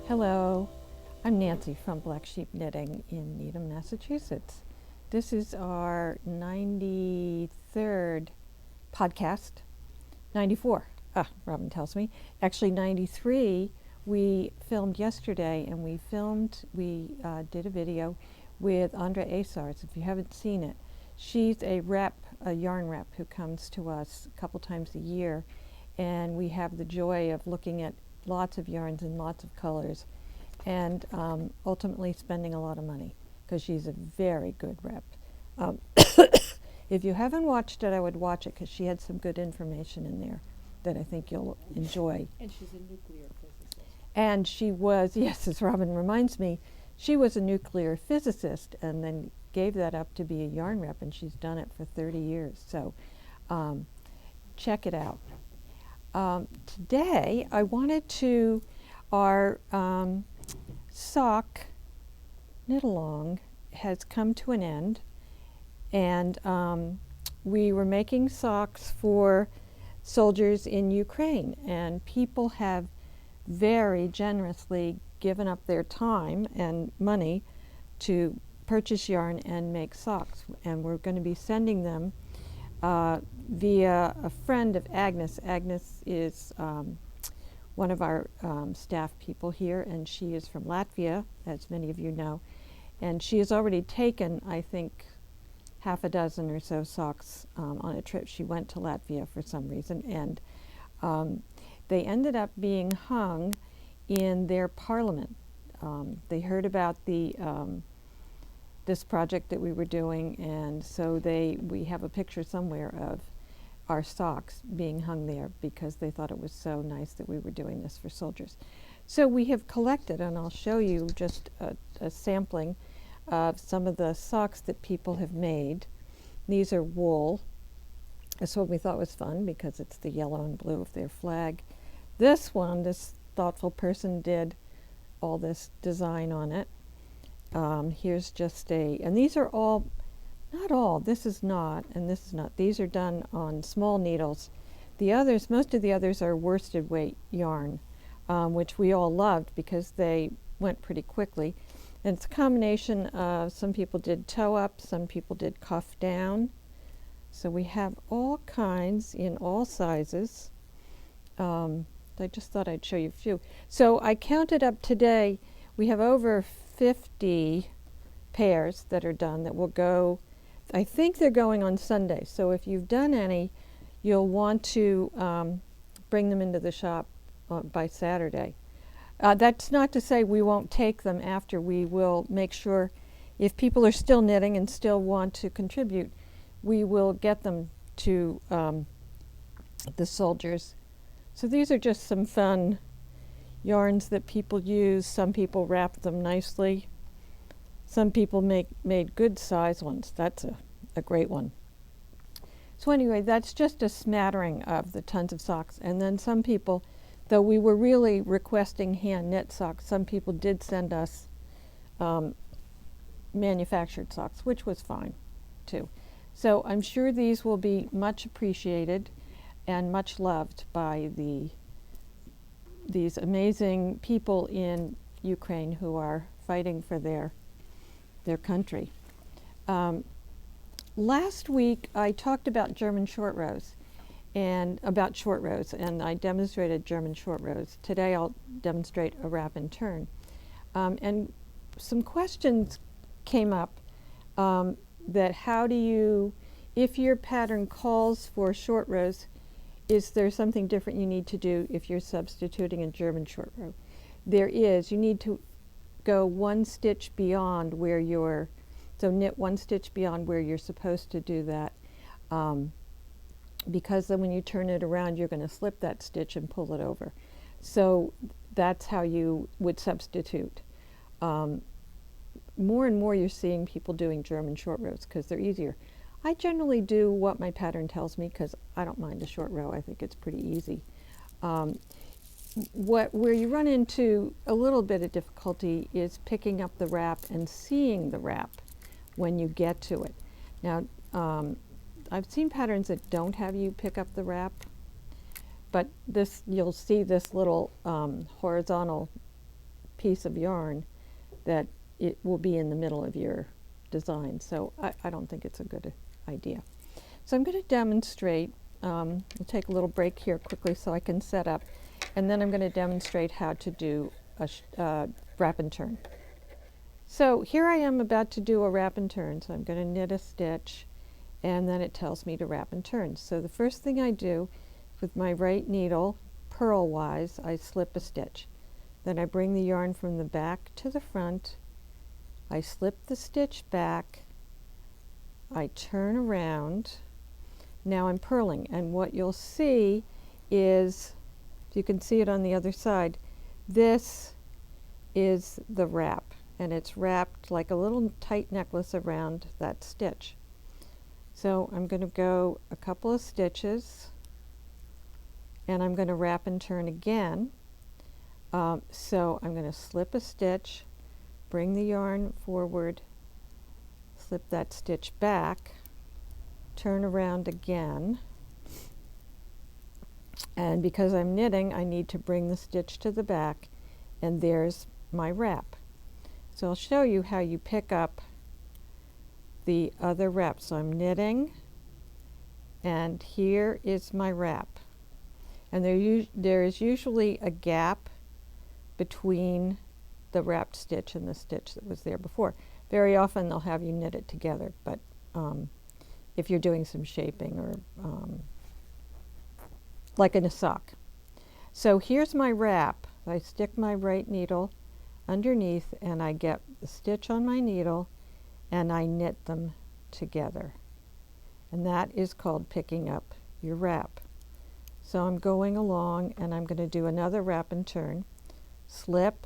Hello, I'm Nancy from Black Sheep Knitting in Needham, Massachusetts. This is our 93rd podcast. 94, Robin tells me. Actually 93, we filmed yesterday and we did a video with Andrea Mowry. If you haven't seen it, she's a yarn rep who comes to us a couple times a year, and we have the joy of looking at lots of yarns and lots of colors, and ultimately spending a lot of money because she's a very good rep. If you haven't watched it, I would watch it because she had some good information in there that I think you'll enjoy. And she's a nuclear physicist. And she was, yes, as Robin reminds me, she was a nuclear physicist and then gave that up to be a yarn rep, and she's done it for 30 years. So check it out. Today I wanted to, our sock knit along has come to an end, and we were making socks for soldiers in Ukraine, and people have very generously given up their time and money to purchase yarn and make socks, and we're going to be sending them via a friend of Agnes. Agnes is one of our staff people here, and she is from Latvia, as many of you know, and she has already taken, I think, half a dozen or so socks on a trip. She went to Latvia for some reason, and they ended up being hung in their parliament. They heard about this project that we were doing, and so we have a picture somewhere of our socks being hung there because they thought it was so nice that we were doing this for soldiers. So we have collected, and I'll show you just a sampling of some of the socks that people have made. These are wool. That's what we thought was fun because it's the yellow and blue of their flag. This one, this thoughtful person did all this design on it. Here's just and these are all, not all, this is not, and this is not. These are done on small needles. The others, most of the others are worsted weight yarn, which we all loved because they went pretty quickly. And it's a combination of, some people did toe up, some people did cuff down. So we have all kinds in all sizes. I just thought I'd show you a few. So I counted up today, we have over 50 pairs that are done that will go, I think they're going on Sunday. So if you've done any, you'll want to bring them into the shop by Saturday. That's not to say we won't take them after. We will make sure, if people are still knitting and still want to contribute, we will get them to the soldiers. So these are just some fun yarns that people use. Some people wrap them nicely. Some people made good size ones. That's a great one. So anyway, that's just a smattering of the tons of socks. And then some people, though we were really requesting hand knit socks, some people did send us manufactured socks, which was fine too. So I'm sure these will be much appreciated and much loved by these amazing people in Ukraine who are fighting for their country. Last week I talked about German short rows and I demonstrated German short rows. Today I'll demonstrate a wrap and turn. And some questions came up that how do you, if your pattern calls for short rows, is there something different you need to do if you're substituting a German short row? There is. You need to go one stitch beyond where you're, so knit one stitch beyond where you're supposed to do that, because then when you turn it around you're going to slip that stitch and pull it over. So that's how you would substitute. More and more you're seeing people doing German short rows because they're easier. I generally do what my pattern tells me because I don't mind a short row. I think it's pretty easy. Where you run into a little bit of difficulty is picking up the wrap and seeing the wrap when you get to it. Now, I've seen patterns that don't have you pick up the wrap, but this, you'll see this little horizontal piece of yarn that it will be in the middle of your design. So I don't think it's a good idea. So I'm going to demonstrate. We'll take a little break here quickly so I can set up, and then I'm going to demonstrate how to do a wrap and turn. So here I am about to do a wrap and turn. So I'm going to knit a stitch, and then it tells me to wrap and turn. So the first thing I do with my right needle, purlwise, I slip a stitch. Then I bring the yarn from the back to the front. I slip the stitch back. I turn around. Now I'm purling, and what you'll see is, you can see it on the other side, this is the wrap, and it's wrapped like a little tight necklace around that stitch. So I'm going to go a couple of stitches, and I'm going to wrap and turn again. So I'm going to slip a stitch, bring the yarn forward, slip that stitch back, turn around again, and because I'm knitting, I need to bring the stitch to the back, and there's my wrap. So I'll show you how you pick up the other wrap. So I'm knitting, and here is my wrap, and there is usually a gap between the wrapped stitch and the stitch that was there before. Very often they'll have you knit it together, but if you're doing some shaping or like in a sock. So here's my wrap. I stick my right needle underneath, and I get the stitch on my needle, and I knit them together. And that is called picking up your wrap. So I'm going along, and I'm going to do another wrap and turn. Slip,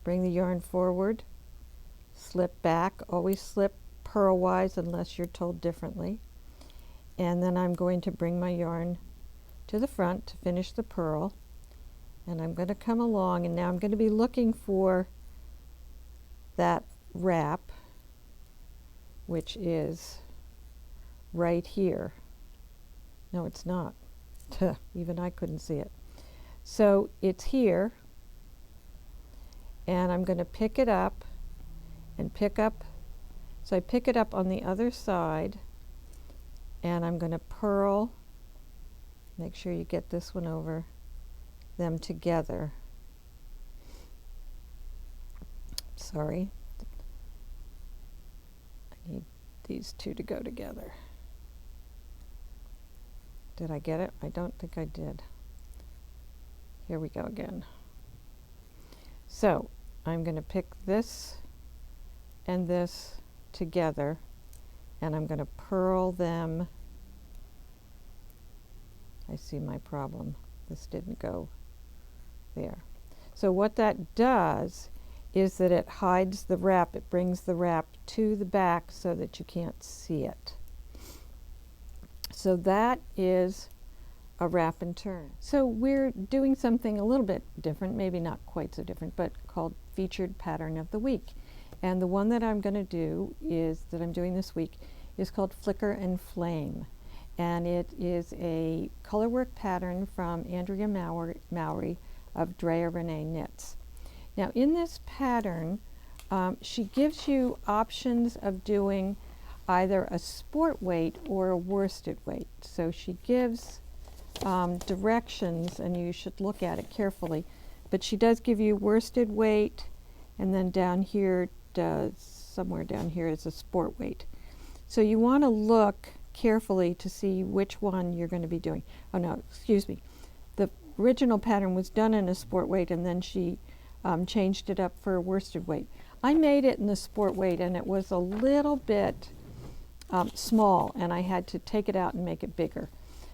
bring the yarn forward, slip back, always slip purlwise unless you're told differently. And then I'm going to bring my yarn to the front to finish the purl. And I'm going to come along, and now I'm going to be looking for that wrap, which is right here. No, it's not. Even I couldn't see it. So it's here, and I'm going to pick it up and pick up. So I pick it up on the other side, and I'm going to purl. Make sure you get this one over them together. Sorry. I need these two to go together. Did I get it? I don't think I did. Here we go again. So I'm going to pick this and this together, and I'm going to purl them. I see my problem. This didn't go there. So what that does is that it hides the wrap. It brings the wrap to the back so that you can't see it. So that is a wrap and turn. So we're doing something a little bit different, maybe not quite so different, but called featured pattern of the week. And the one that I'm going to do is, that I'm doing this week, is called Flicker and Flame. And it is a colorwork pattern from Andrea Mowry of Drea Renee Knits. Now in this pattern, she gives you options of doing either a sport weight or a worsted weight. So she gives directions, and you should look at it carefully. But she does give you worsted weight, and then down here, somewhere down here is a sport weight. So you want to look carefully to see which one you're going to be doing. Oh no, excuse me. The original pattern was done in a sport weight, and then she changed it up for a worsted weight. I made it in the sport weight, and it was a little bit small, and I had to take it out and make it bigger.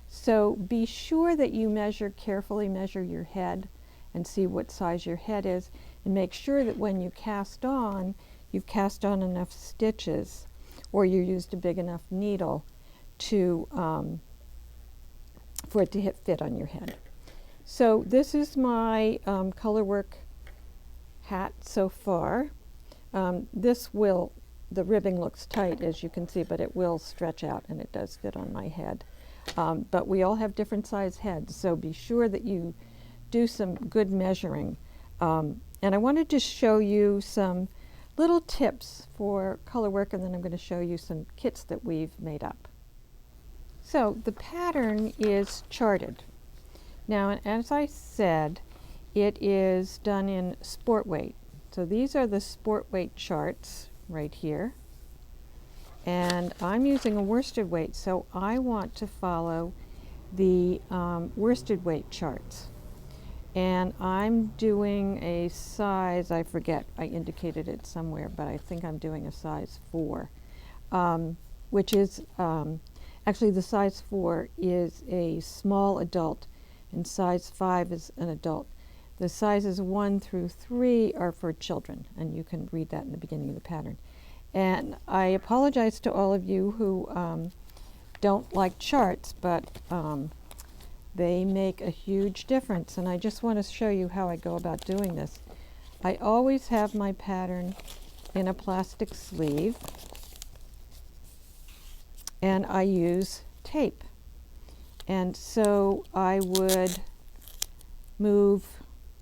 So be sure that you carefully measure your head and see what size your head is, and make sure that when you cast on, you've cast on enough stitches, or you used a big enough needle to for it to fit on your head. So this is my Colorwork hat so far. The ribbing looks tight, as you can see, but it will stretch out, and it does fit on my head. But we all have different size heads, so be sure that you do some good measuring. And I wanted to show you some little tips for color work, and then I'm going to show you some kits that we've made up. So the pattern is charted. Now, as I said, it is done in sport weight. So these are the sport weight charts right here. And I'm using a worsted weight, so I want to follow the worsted weight charts. And I'm doing a size, I forget, I indicated it somewhere, but I think I'm doing a size 4, which is, actually the size 4 is a small adult, and size 5 is an adult. The sizes 1 through 3 are for children, and you can read that in the beginning of the pattern. And I apologize to all of you who don't like charts, but they make a huge difference, and I just want to show you how I go about doing this. I always have my pattern in a plastic sleeve, and I use tape. And so I would move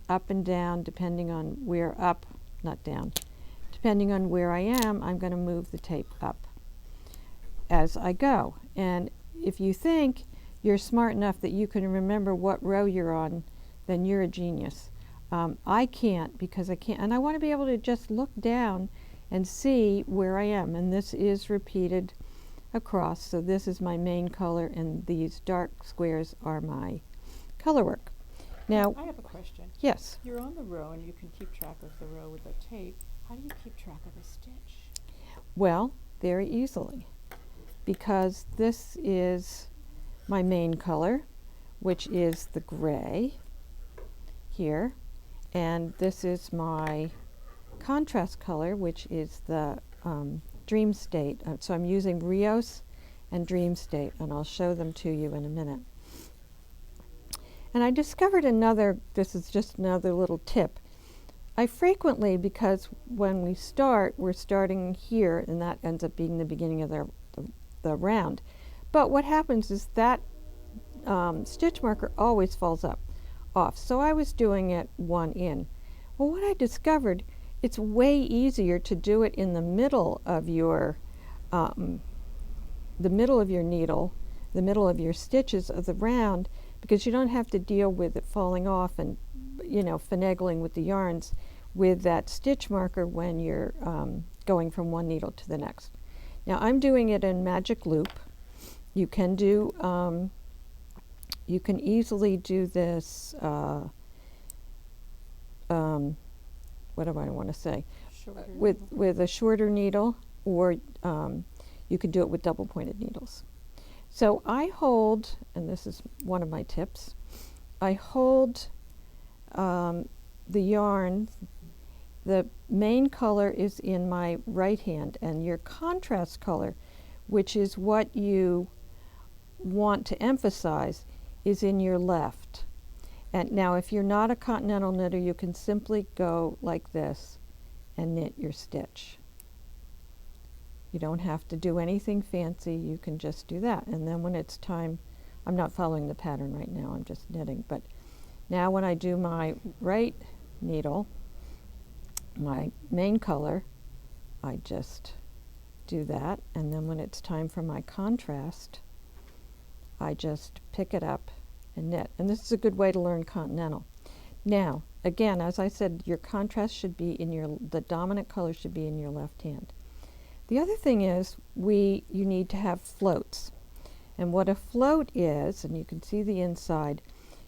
up and down depending on where up, not down. Depending on where I am, I'm going to move the tape up as I go. And if you think you're smart enough that you can remember what row you're on, then you're a genius. I can't, because I can't, and I want to be able to just look down and see where I am. And this is repeated across, so this is my main color, and these dark squares are my color work. Now, I have a question. yes. You're on the row and you can keep track of the row with the tape. How do you keep track of a stitch? Well, very easily, because this is my main color, which is the gray here, and this is my contrast color, which is the Dream State. So I'm using Rios and Dream State, and I'll show them to you in a minute. And I discovered another, this is just another little tip. I frequently, because when we start, we're starting here, and that ends up being the beginning of the round. But what happens is that stitch marker always falls off. So I was doing it 1 in. Well, what I discovered, it's way easier to do it in the middle of your needle, the middle of your stitches of the round, because you don't have to deal with it falling off and, you know, finagling with the yarns with that stitch marker when you're going from one needle to the next. Now I'm doing it in magic loop. You can do, you can easily do this, what do I want to say? With a shorter needle, or you can do it with double pointed needles. So I hold, and this is one of my tips, I hold the yarn, the main color is in my right hand, and your contrast color, which is what you want to emphasize, is in your left. And now if you're not a continental knitter, you can simply go like this and knit your stitch. You don't have to do anything fancy, you can just do that. And then when it's time, I'm not following the pattern right now, I'm just knitting, but now when I do my right needle, my main color, I just do that, and then when it's time for my contrast, I just pick it up and knit. And this is a good way to learn continental. Now, again, as I said, your contrast should be in the dominant color should be in your left hand. The other thing is, you need to have floats. And what a float is, and you can see the inside,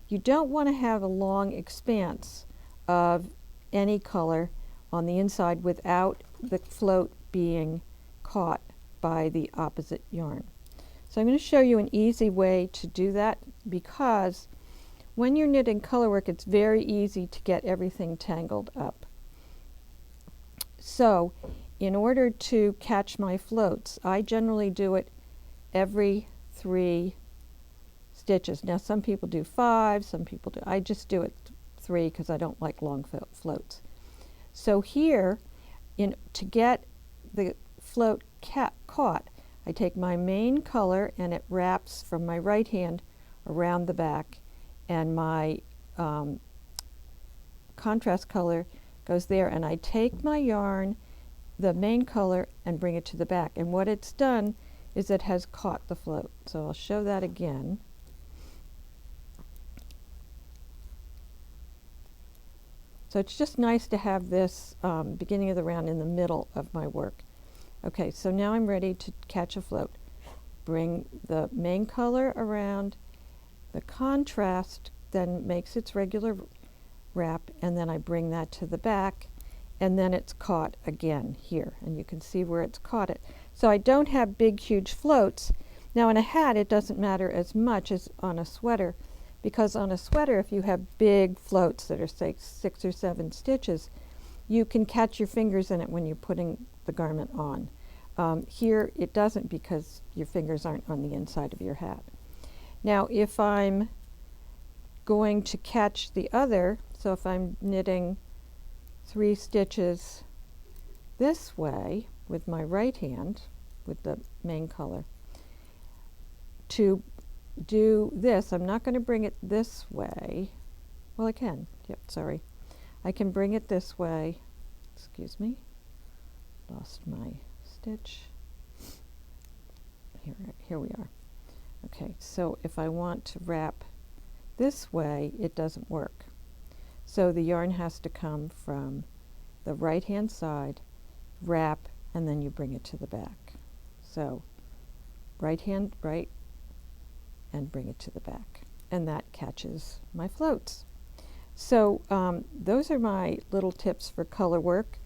you don't want to have a long expanse of any color on the inside without the float being caught by the opposite yarn. So I'm going to show you an easy way to do that, because when you're knitting colorwork, it's very easy to get everything tangled up. So in order to catch my floats, I generally do it every 3 stitches. Now some people do 5, some people do, I just do it 3 because I don't like long floats. So here, to get the float caught, I take my main color and it wraps from my right hand around the back, and my contrast color goes there, and I take my yarn, the main color, and bring it to the back. And what it's done is it has caught the float. So I'll show that again. So it's just nice to have this beginning of the round in the middle of my work. Okay, so now I'm ready to catch a float. Bring the main color around, the contrast then makes its regular wrap, and then I bring that to the back, and then it's caught again here, and you can see where it's caught it. So I don't have big huge floats. Now in a hat it doesn't matter as much as on a sweater, because on a sweater if you have big floats that are say 6 or 7 stitches, you can catch your fingers in it when you're putting the garment on. Here it doesn't, because your fingers aren't on the inside of your hat. Now if I'm going to catch the other, so if I'm knitting 3 stitches this way with my right hand, with the main color, to do this, I'm not going to bring it this way. Well, I can. Yep, sorry. I can bring it this way. Excuse me. Lost my stitch. Here we are. Okay, so if I want to wrap this way, it doesn't work. So the yarn has to come from the right hand side, wrap, and then you bring it to the back. So right hand, right, and bring it to the back. And that catches my floats. So those are my little tips for color work.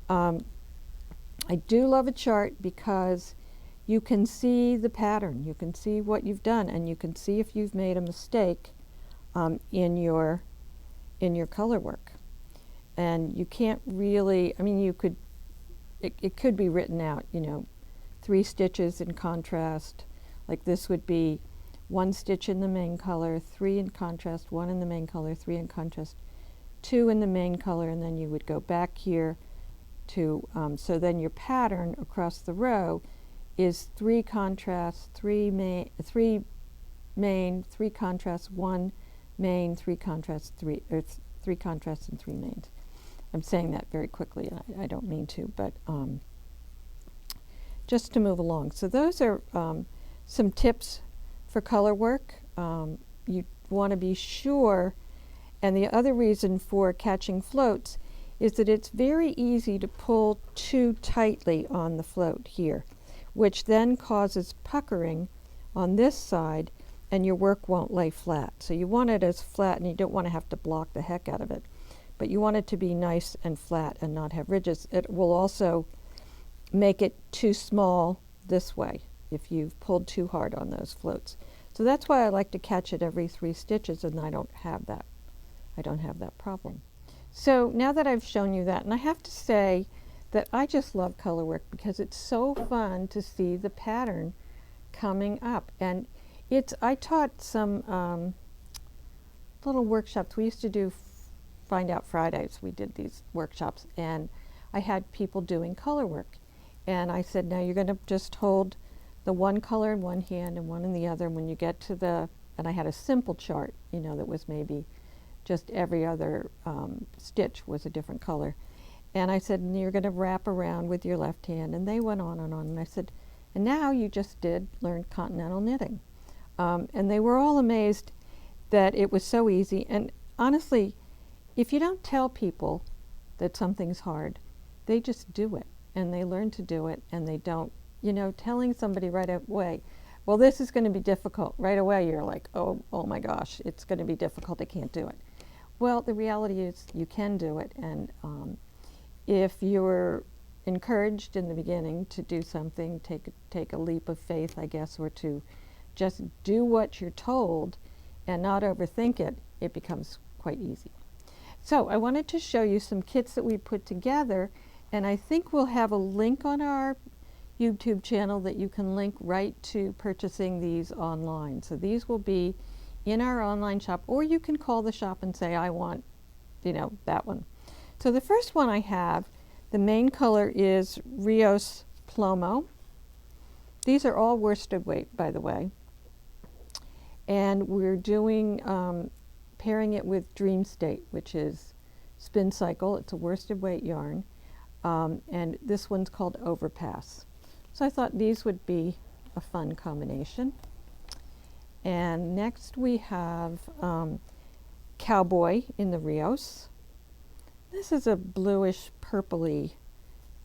I do love a chart because you can see the pattern, you can see what you've done, and you can see if you've made a mistake in your color work. And you can't really, I mean, you could, it could be written out, you know, 3 stitches in contrast, like this would be 1 stitch in the main color, 3 in contrast, 1 in the main color, 3 in contrast, 2 in the main color, and then you would go back here to, so then your pattern across the row is 3 contrasts, 3 main, 3 contrasts, 1 main, 3 contrasts, 3 contrasts and 3 mains. I'm saying that very quickly, and I don't mean to, but just to move along. So those are some tips for color work. You want to be sure, and the other reason for catching floats is that it's very easy to pull too tightly on the float here, which then causes puckering on this side, and your work won't lay flat. So you want it as flat, and you don't want to have to block the heck out of it, but you want it to be nice and flat and not have ridges. It will also make it too small this way if you've pulled too hard on those floats. So that's why I like to catch it every 3 stitches, and I don't have that problem. So now that I've shown you that, and I have to say that I just love color work because it's so fun to see the pattern coming up. And I taught some little workshops. We used to do Find Out Fridays. We did these workshops, and I had people doing color work. And I said, now you're going to just hold the one color in one hand and one in the other. And when you get to the, and I had a simple chart, you know, that was maybe just every other stitch was a different color. And I said, and you're going to wrap around with your left hand. And they went on. And I said, and now you just learn continental knitting. And they were all amazed that it was so easy. And honestly, if you don't tell people that something's hard, they just do it. And they learn to do it, and they don't, you know, telling somebody right away, well, this is going to be difficult. Right away, you're like, oh my gosh, it's going to be difficult. I can't do it. Well, the reality is you can do it. And if you're encouraged in the beginning to do something, take a leap of faith, I guess, or to just do what you're told and not overthink it, it becomes quite easy. So I wanted to show you some kits that we put together, and I think we'll have a link on our YouTube channel that you can link right to purchasing these online. So these will be in our online shop, or you can call the shop and say, I want, you know, that one. So the first one I have, the main color is Rios Plomo. These are all worsted weight, by the way. And we're doing, pairing it with Dream State, which is spin cycle. It's a worsted weight yarn, and this one's called Overpass. So I thought these would be a fun combination. And next we have Cowboy in the Rios. This is a bluish purpley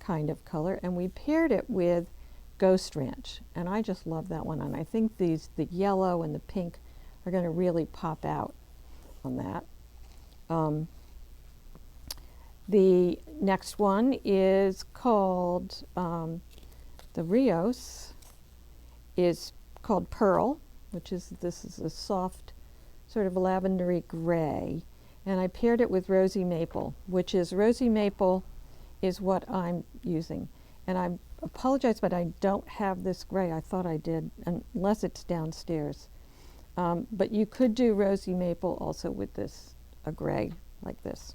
kind of color, and we paired it with Ghost Ranch, and I just love that one, and I think the yellow and the pink are going to really pop out on that. The next one is called, the Rios is called Pearl, this is a soft sort of lavendery gray, and I paired it with Rosy Maple, Rosy Maple is what I'm using. And I apologize, but I don't have this gray. I thought I did, unless it's downstairs. But you could do Rosy Maple also with a gray like this.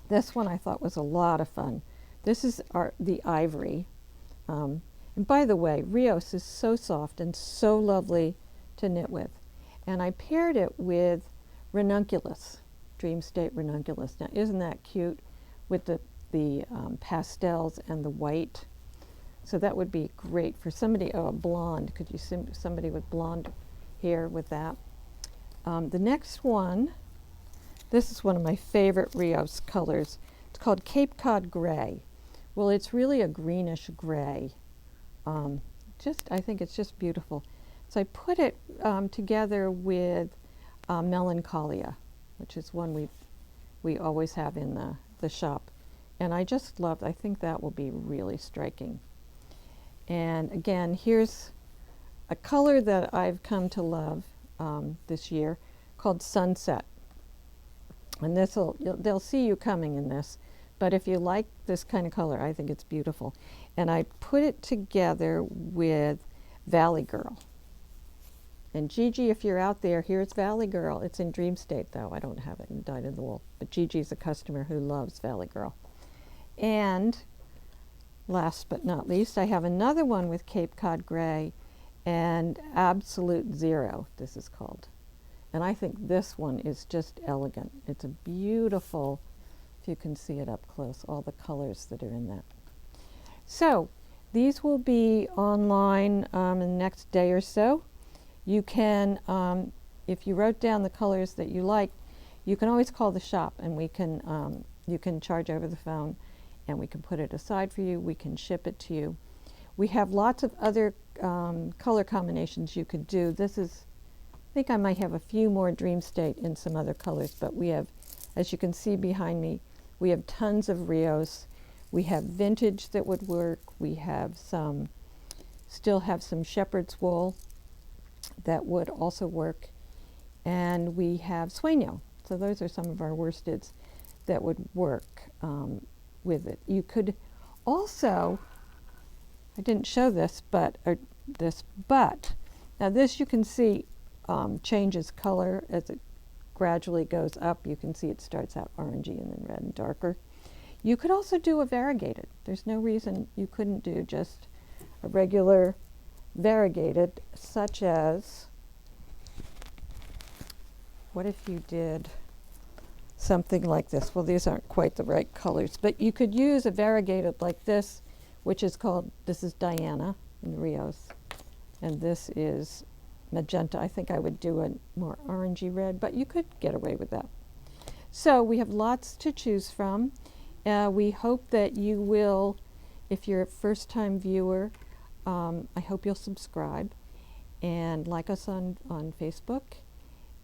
This one I thought was a lot of fun. This is the Ivory. And by the way, Rios is so soft and so lovely to knit with. And I paired it with Ranunculus, Dream State Ranunculus. Now, isn't that cute with the pastels and the white? So that would be great for somebody, a blonde. Could you see somebody with blonde hair with that? The next one, this is one of my favorite Rios colors. It's called Cape Cod Gray. Well, it's really a greenish gray. I think it's just beautiful. So I put it together with Melancholia, which is one we always have in the shop. And I just I think that will be really striking. And again, here's a color that I've come to love this year called Sunset. And they'll see you coming in this, but if you like this kind of color, I think it's beautiful. And I put it together with Valley Girl. And Gigi, if you're out there, here's Valley Girl. It's in Dream State, though. I don't have it in Dyed in the Wool. But Gigi's a customer who loves Valley Girl. And last but not least, I have another one with Cape Cod Gray and Absolute Zero, this is called. And I think this one is just elegant. It's a beautiful, if you can see it up close, all the colors that are in that. So these will be online in the next day or so. You can, if you wrote down the colors that you like, you can always call the shop, and you can charge over the phone, and we can put it aside for you. We can ship it to you. We have lots of other color combinations you could do. I think I might have a few more Dream State in some other colors, but we have, as you can see behind me, we have tons of Rios. We have vintage that would work. We have still have some shepherd's wool that would also work. And we have sueño. So those are some of our worsteds that would work with it. You could also, I didn't show this, but now this you can see changes color as it gradually goes up. You can see it starts out orangey and then red and darker. You could also do a variegated. There's no reason you couldn't do just a regular variegated, such as, what if you did something like this? Well, these aren't quite the right colors, but you could use a variegated like this, which is called, this is Diana in Rios, and this is magenta. I think I would do a more orangey red, but you could get away with that. So we have lots to choose from. We hope that you will, if you're a first-time viewer, I hope you'll subscribe and like us on Facebook.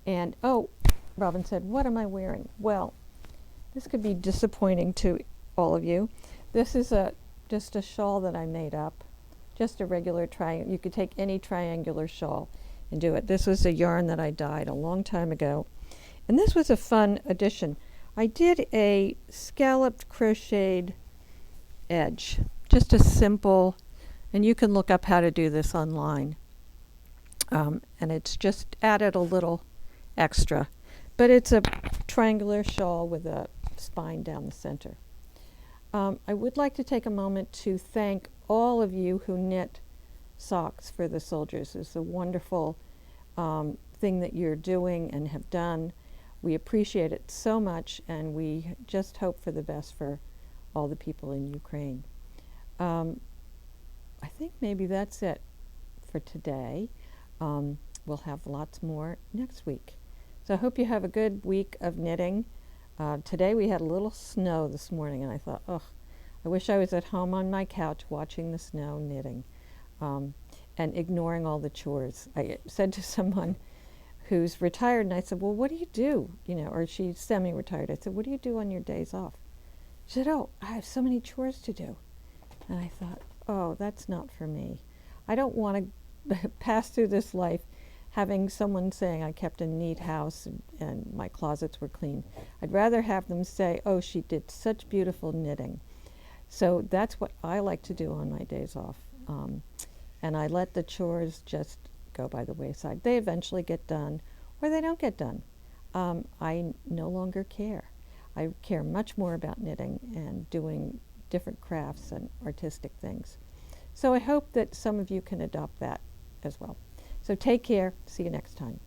And, oh, Robin said, what am I wearing? Well, this could be disappointing to all of you. This is just a shawl that I made up, just a regular triangle. You could take any triangular shawl and do it. This was a yarn that I dyed a long time ago. And this was a fun addition. I did a scalloped crocheted edge, just a simple, and you can look up how to do this online. And it's just added a little extra. But it's a triangular shawl with a spine down the center. I would like to take a moment to thank all of you who knit socks for the soldiers. It's a wonderful thing that you're doing and have done. we appreciate it so much, and we just hope for the best for all the people in Ukraine. I think maybe that's it for today. We'll have lots more next week. So I hope you have a good week of knitting. Today we had a little snow this morning, and I thought, oh, I wish I was at home on my couch watching the snow knitting, and ignoring all the chores. I said to someone who's retired, and I said, well, what do you do? You know, or she's semi-retired. I said, what do you do on your days off? She said, oh, I have so many chores to do. And I thought, oh, that's not for me. I don't want to pass through this life having someone saying I kept a neat house and my closets were clean. I'd rather have them say, oh, she did such beautiful knitting. So that's what I like to do on my days off. And I let the chores just go by the wayside. They eventually get done, or they don't get done. I no longer care. I care much more about knitting and doing different crafts and artistic things. So I hope that some of you can adopt that as well. So take care. See you next time.